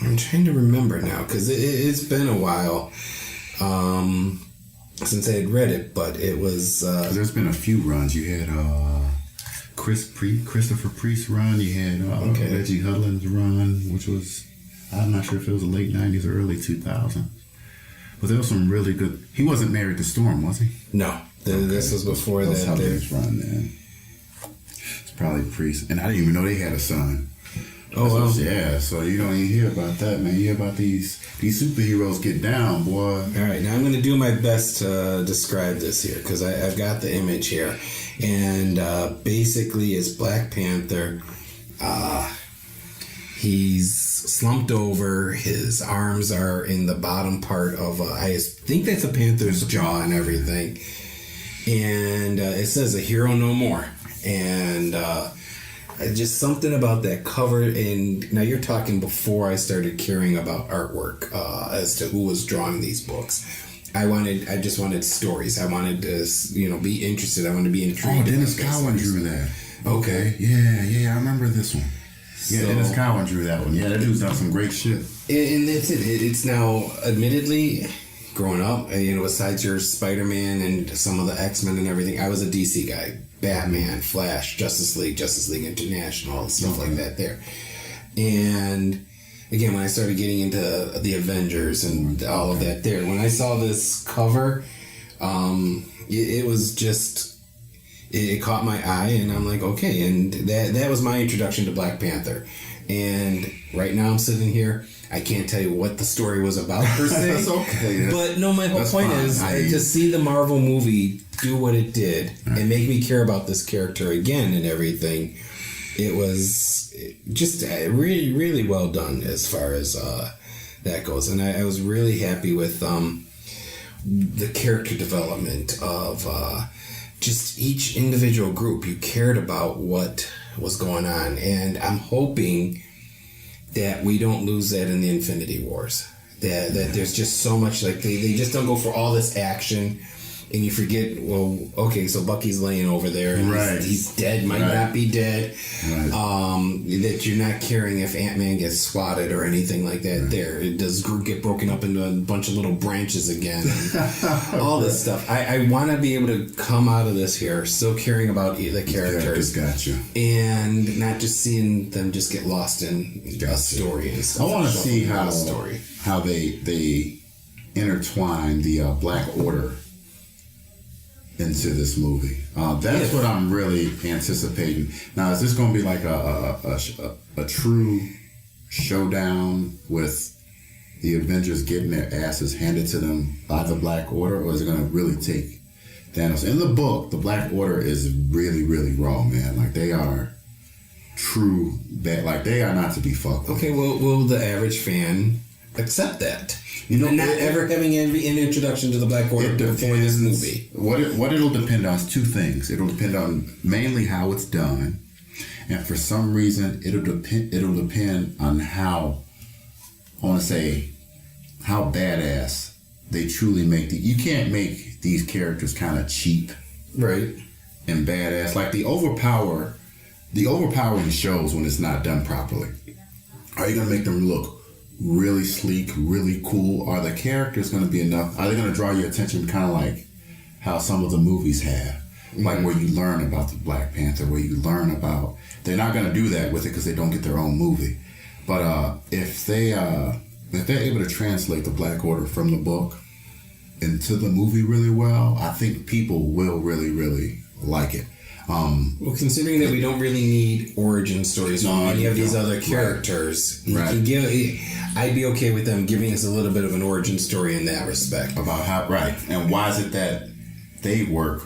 I'm trying to remember now because it's been a while since I had read it, but it was. There's been a few runs. You had Christopher Priest's run. You had Reggie Hudlin's run, which was. I'm not sure if it was the late 90s or early 2000s. But there was some really good... He wasn't married to Storm, was he? No. This was before that. That's how they run then. It's probably Priest. And I didn't even know they had a son. Oh, well. Yeah, so you don't even hear about that, man. You hear about these superheroes get down, boy. All right, now I'm going to do my best to describe this here because I've got the image here. And basically, it's Black Panther... He's slumped over. His arms are in the bottom part of, I think that's a panther's jaw and everything. And it says, "A hero no more." And just something about that cover. And now you're talking before I started caring about artwork as to who was drawing these books. I just wanted stories. I wanted to, be interested. I wanted to be intrigued. Oh, Dennis Cowan drew that. Okay. Yeah, I remember this one. Yeah, Dennis Cowan drew that one. Yeah, that dude's done some great shit. And that's it. It's now, admittedly, growing up, besides your Spider-Man and some of the X-Men and everything, I was a DC guy. Batman, Flash, Justice League International, stuff like that there. And again, when I started getting into the Avengers and all of that there, when I saw this cover, it was just, it caught my eye, and I'm like, okay, and that was my introduction to Black Panther. And right now I'm sitting here, I can't tell you what the story was about per se. That's okay. But no, my whole point is to see the Marvel movie do what it did and make me care about this character again and everything. It was just really, really well done as far as that goes. And I was really happy with the character development of just each individual group. You cared about what was going on. And I'm hoping that we don't lose that in the Infinity Wars. That there's just so much, like they just don't go for all this action, and you forget, well, okay, so Bucky's laying over there, and he's dead, might not be dead. That you're not caring if Ant-Man gets swatted or anything like that. There, it does get broken up into a bunch of little branches again, and all this stuff. I want to be able to come out of this here still caring about the characters. Gotcha. And not just seeing them just get lost in a story and stuff. I want to see how they intertwine the Black Order into this movie. That's what I'm really anticipating. Now, is this going to be like a true showdown with the Avengers getting their asses handed to them by the Black Order, or is it going to really take Thanos? In the book, the Black Order is really, really raw, man. Like, they are true bad. Like, they are not to be fucked with. Okay, well, will the average fan accept that? Not ever having an introduction to the Black Order before this movie. What it'll depend on is two things. It'll depend on mainly how it's done, and for some reason it'll depend on how, I want to say, how badass they truly make you can't make these characters kind of cheap, right, and badass. Like the overpowering shows when it's not done properly. Are you gonna make them look really sleek, really cool? Are the characters going to be enough? Are they going to draw your attention kind of like how some of the movies have? Like where you learn about the Black Panther, where you learn about... They're not going to do that with it because they don't get their own movie. But if they're able to translate the Black Order from the book into the movie really well, I think people will really, really like it. Well, considering that we don't really need origin stories from any of these other characters, you can give. I'd be okay with them giving us a little bit of an origin story in that respect. About how, and why is it that they work?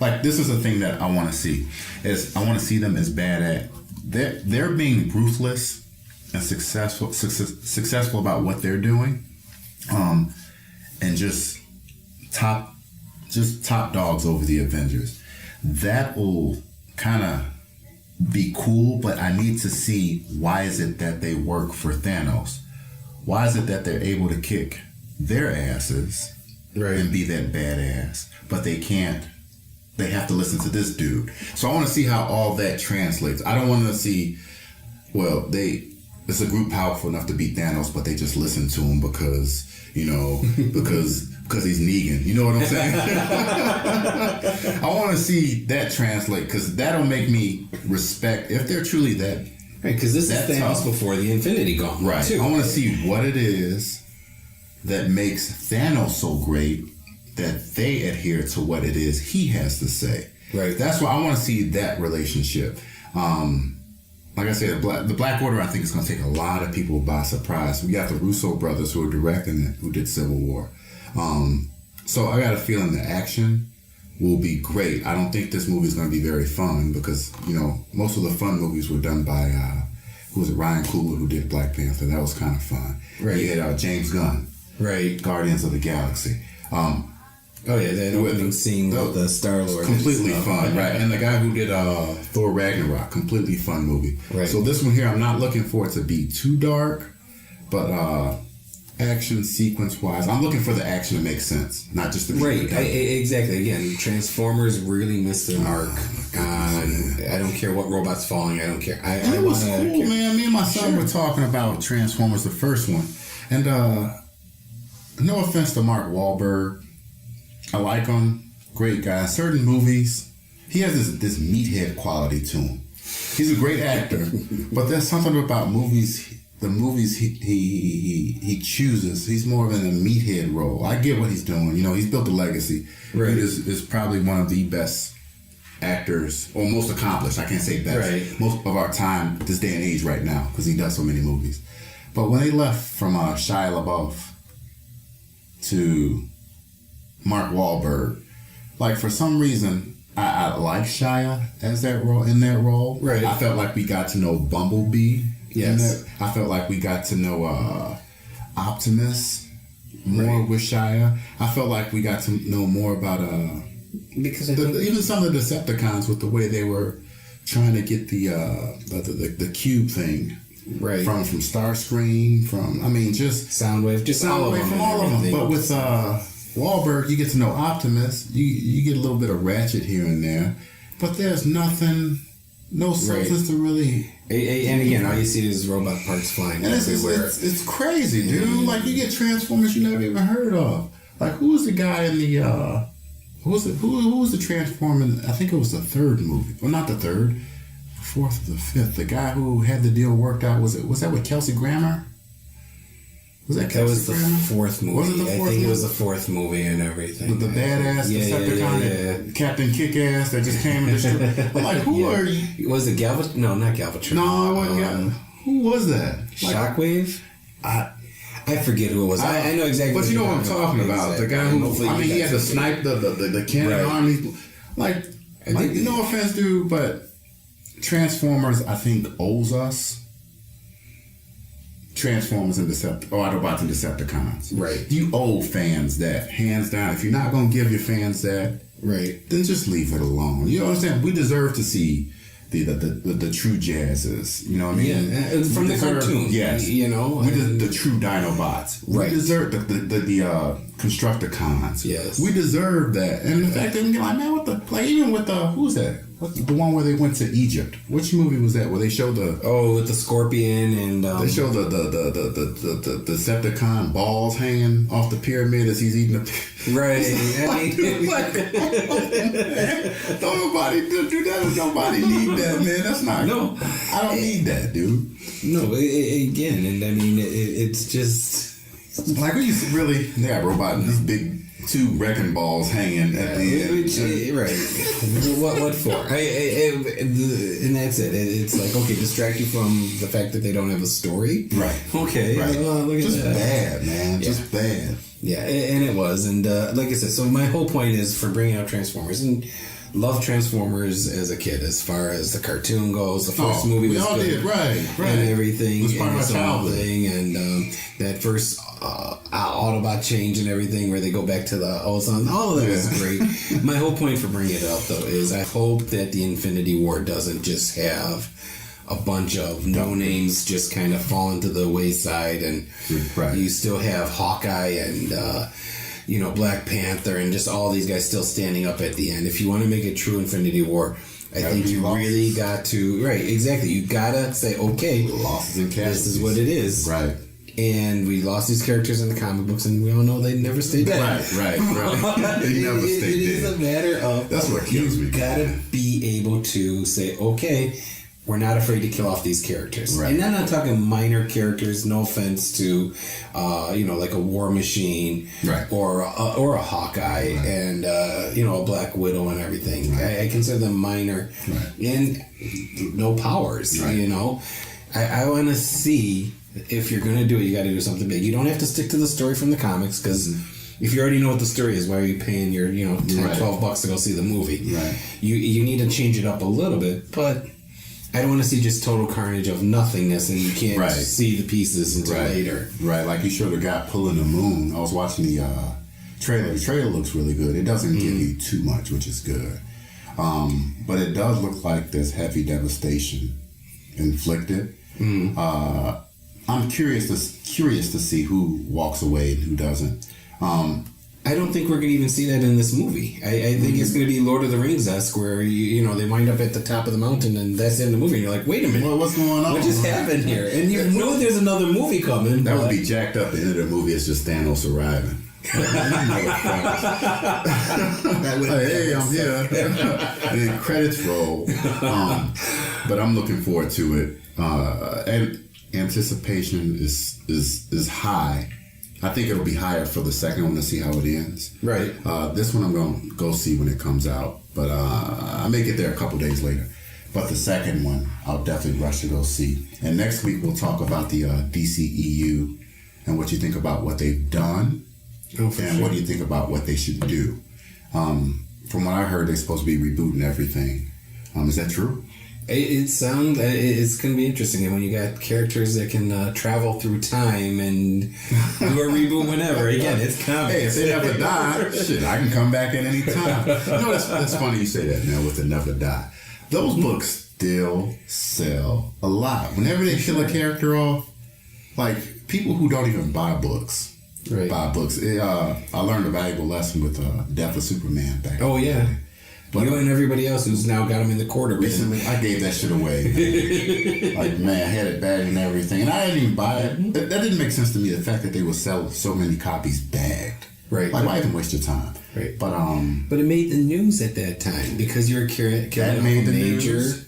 Like, this is the thing that I want to see. I want to see them as bad at... They're being ruthless and successful about what they're doing. And just top dogs over the Avengers. That will kind of be cool, but I need to see why is it that they work for Thanos? Why is it that they're able to kick their asses and be that badass, but they can't? They have to listen to this dude. So I want to see how all that translates. I don't want to see, well, it's a group powerful enough to beat Thanos, but they just listen to him because he's Negan. You know what I'm saying? I want to see that translate, because that'll make me respect, if they're truly that. Right, because this is Thanos before the Infinity Gauntlet. Right. Too. I want to see what it is that makes Thanos so great that they adhere to what it is he has to say. Right. That's why I want to see that relationship. Like I said, the Black Order, I think, is going to take a lot of people by surprise. We got the Russo brothers who are directing it, who did Civil War. So I got a feeling the action will be great. I don't think this movie is going to be very fun because, most of the fun movies were done by, Ryan Coogler, who did Black Panther. That was kind of fun. Right. He had James Gunn. Right. Guardians of the Galaxy. That opening scene with the Star-Lord. Completely fun, right. And the guy who did Thor Ragnarok, completely fun movie. Right. So this one here, I'm not looking for it to be too dark, but action sequence wise, I'm looking for the action to make sense, not just the right. Exactly. Again, Transformers really missed their mark. I don't care what robot's falling. I don't care. It was cool, man. Me and my son were talking about Transformers, the first one, and no offense to Mark Wahlberg, I like him, great guy. Certain movies, he has this meathead quality to him. He's a great actor, but there's something about movies. The movies he chooses, he's more of in a meathead role. I get what he's doing. You know, he's built a legacy. Right. He is probably one of the best actors, or most accomplished. I can't say best. Right. Most of our time, this day and age, right now, because he does so many movies. But when they left from Shia LaBeouf to Mark Wahlberg, like for some reason, I like Shia as that role in that role. Right. I felt like we got to know Bumblebee. Yes. I felt like we got to know Optimus more with Shia. I felt like we got to know more about because even some of the Decepticons with the way they were trying to get the cube thing right from Starscream, just Soundwave, just all of them, from all of them. But with Wahlberg, you get to know Optimus. You get a little bit of Ratchet here and there, but there's nothing. No substance to really. And again, all you see is robot parts flying everywhere. It's crazy, dude. Like, you get Transformers you never even heard of. Like, who was the guy in the who was the Transformer? I think it was the third movie. Well, not the third, fourth or the fifth. The guy who had the deal worked out, was that with Kelsey Grammer? Was that was the fourth movie. Was it the fourth I think movie? It was the fourth movie and everything. The badass Decepticon, Captain Kick-Ass that just came and destroyed. I'm like, who are you? Was it Galvatron? No, not Galvatron. No, it wasn't. Who was that? Shockwave? I forget who it was. I know exactly. But you know what I'm talking about. The guy who, he had to snipe the cannon army. Like, no offense, dude, but Transformers, I think, owes us Transformers and Autobots and Decepticons. Right. You owe fans that, hands down. If you're not going to give your fans that, right, then just leave it alone. You know what I'm saying? We deserve to see the true jazzes. You know what I mean? Yeah, from the cartoon. Yes. You know? The true Dinobots. Right. We deserve the Constructicons. Yes. We deserve that. And the fact that we get like, man, what the... Like, even with who's that? The one where they went to Egypt. Which movie was that? Where they showed with the scorpion and... they showed the Decepticon balls hanging off the pyramid as he's eating the... Right. Don't nobody do that. Nobody need that, man. That's not... No. I don't need that, dude. No, again, and I mean, it's just... Like, we used to really... They got robot and these big... 2 wrecking balls hanging at the end. Right. What for? And that's it. It's like, okay, distract you from the fact that they don't have a story. Right. Okay. Right. Look just at that. Bad, man. Yeah. Just bad. Yeah, and it was. And like I said, so my whole point is for bringing out Transformers. And love Transformers as a kid, as far as the cartoon goes. The first movie was good. Did. Right. And everything. It was part of my childhood. And that first Autobot change and everything, where they go back to the old song. All of that was great. My whole point for bringing it up, though, is I hope that the Infinity War doesn't just have a bunch of no names just kind of fall into the wayside, and you still have Hawkeye and Black Panther and just all these guys still standing up at the end. If you want to make a true Infinity War, I think you really got to... Right, exactly. You got to say, okay, losses and casualties. This is what it is. Right. And we lost these characters in the comic books, and we all know they never stayed dead. Right. They never stayed dead. It is a matter of... That's what kills me. You got to be able to say, okay, we're not afraid to kill off these characters. Right. And I'm not talking minor characters, no offense to, like a War Machine, right, or a Hawkeye, right, and, a Black Widow and everything. Right. I consider them minor, right, and no powers, right, I want to see, if you're going to do it, you got to do something big. You don't have to stick to the story from the comics, because if you already know what the story is, why are you paying your, $10, $12 to go see the movie? Right. You need to change it up a little bit, but I don't want to see just total carnage of nothingness, and you can't see the pieces until later. Right, like you showed a guy pulling the moon. I was watching the trailer. The trailer looks really good. It doesn't give you too much, which is good. But it does look like there's heavy devastation inflicted. I'm curious to see who walks away and who doesn't. I don't think we're going to even see that in this movie. I think it's going to be Lord of the Rings-esque, where they wind up at the top of the mountain and that's in the movie. And you're like, wait a minute, well, what's going on? What just happened here? And you know there's another movie coming. That would be jacked up. The end of the movie is just Thanos arriving. Hey, I'm here. And then credits roll. But I'm looking forward to it. And anticipation is high. I think it'll be higher for the second one to see how it ends. Right. This one I'm going to go see when it comes out. But I may get there a couple days later. But the second one, I'll definitely rush to go see. And next week we'll talk about the DCEU and what you think about what they've done. Oh, for sure. What do you think about what they should do? From what I heard, they're supposed to be rebooting everything. Is that true? It's going to be interesting. And when you got characters that can travel through time and do a reboot whenever, again, it's coming. Hey, if they never die, shit, I can come back at any time. That's funny you say that, man, with the never die. Those books still sell a lot. Whenever they kill a character off, like people who don't even buy books. Right. Buy books. I learned a valuable lesson with Death of Superman back. Oh, yeah. But you and everybody else who's now got them in the quarter. Recently, I gave that shit away. Like, man, I had it bagged and everything. And I didn't even buy it. That didn't make sense to me, the fact that they would sell so many copies bagged. Right. Like, why even waste your time? Right. But it made the news at that time because you're killing that made the major. News.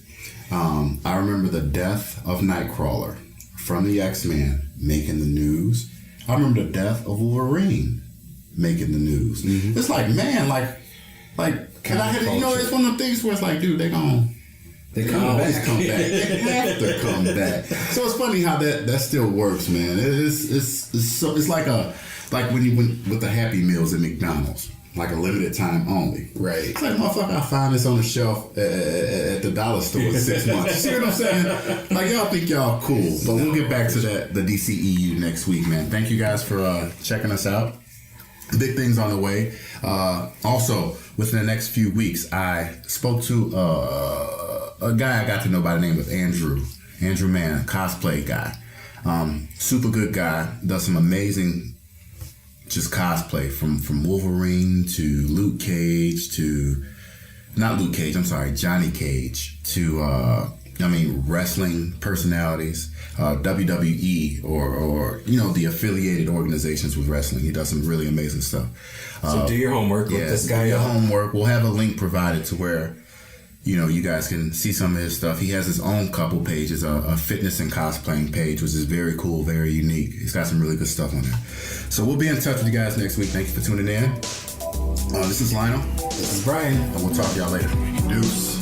I remember the death of Nightcrawler from the X-Men making the news. I remember the death of Wolverine making the news. Mm-hmm. It's like, man, like, and I had, it's one of the things where it's like, dude, they always come back. They have to come back. So it's funny how that still works, man. It's like when with the Happy Meals at McDonald's, like a limited time only. Right. It's like, motherfucker, I find this on the shelf at the dollar store in 6 months. You see what I'm saying? Like, y'all think y'all cool, but we'll get back to the DCEU next week, man. Thank you guys for checking us out. Big things on the way. Also, within the next few weeks, I spoke to a guy I got to know by the name of Andrew Mann, cosplay guy. Super good guy. Does some amazing just cosplay from Wolverine to Luke Cage to Johnny Cage to wrestling personalities, WWE or the affiliated organizations with wrestling. He does some really amazing stuff. So do your homework with this guy. Do your homework. We'll have a link provided to where you guys can see some of his stuff. He has his own couple pages, a fitness and cosplaying page, which is very cool, very unique. He's got some really good stuff on there. So we'll be in touch with you guys next week. Thank you for tuning in. This is Lionel. This is Brian. And we'll talk to y'all later. Deuce.